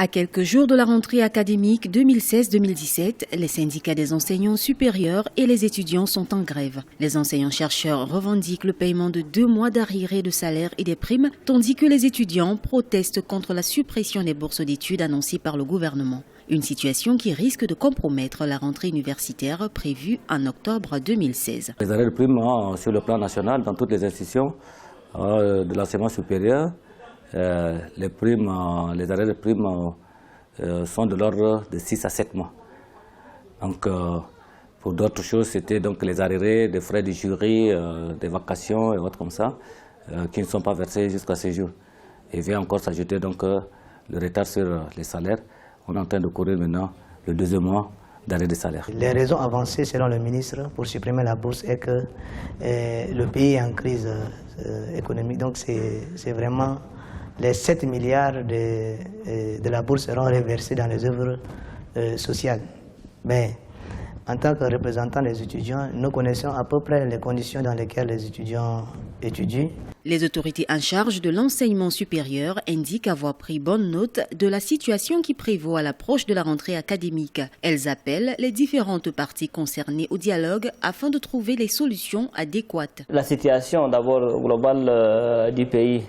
À quelques jours de la rentrée académique 2016-2017, les syndicats des enseignants supérieurs et les étudiants sont en grève. Les enseignants-chercheurs revendiquent le paiement de 2 mois d'arriérés de salaire et des primes, tandis que les étudiants protestent contre la suppression des bourses d'études annoncées par le gouvernement. Une situation qui risque de compromettre la rentrée universitaire prévue en octobre 2016. Les arrêts de primes sur le plan national dans toutes les institutions de l'enseignement supérieur, les arrêts de primes sont de l'ordre de 6 à 7 mois. Donc, pour d'autres choses, c'était donc les arrêts des frais du jury, des vacations et autres comme ça, qui ne sont pas versés jusqu'à ce jour. Et vient encore s'ajouter donc le retard sur les salaires. On est en train de courir maintenant le 2e mois d'arrêt de salaire. Les raisons avancées selon le ministre pour supprimer la bourse est que le pays est en crise économique. Donc c'est vraiment les 7 milliards de la bourse seront reversés dans les œuvres sociales. Mais en tant que représentants des étudiants, nous connaissons à peu près les conditions dans lesquelles les étudiants étudient. Les autorités en charge de l'enseignement supérieur indiquent avoir pris bonne note de la situation qui prévaut à l'approche de la rentrée académique. Elles appellent les différentes parties concernées au dialogue afin de trouver les solutions adéquates. La situation d'abord globale du pays,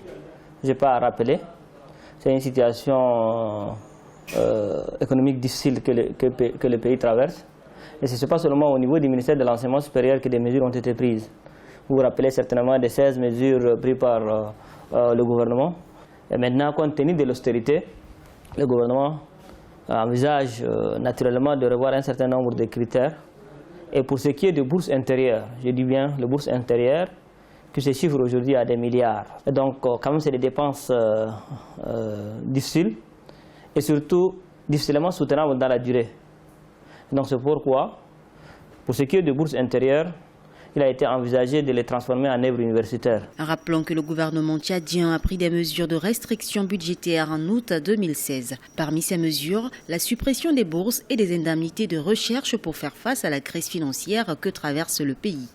je n'ai pas à rappeler. C'est une situation économique difficile que le pays traverse. Et ce n'est pas seulement au niveau du ministère de l'enseignement supérieur que des mesures ont été prises. Vous vous rappelez certainement des 16 mesures prises par le gouvernement. Et maintenant, compte tenu de l'austérité, le gouvernement envisage naturellement de revoir un certain nombre de critères. Et pour ce qui est de bourses intérieures, je dis bien les bourses intérieures, qui se chiffrent aujourd'hui à des milliards. Et donc, quand même, c'est des dépenses difficiles et surtout difficilement soutenables dans la durée. Donc, c'est pourquoi, pour ce qui est de bourses intérieures, il a été envisagé de les transformer en œuvres universitaires. Rappelons que le gouvernement tchadien a pris des mesures de restriction budgétaire en août 2016. Parmi ces mesures, la suppression des bourses et des indemnités de recherche pour faire face à la crise financière que traverse le pays.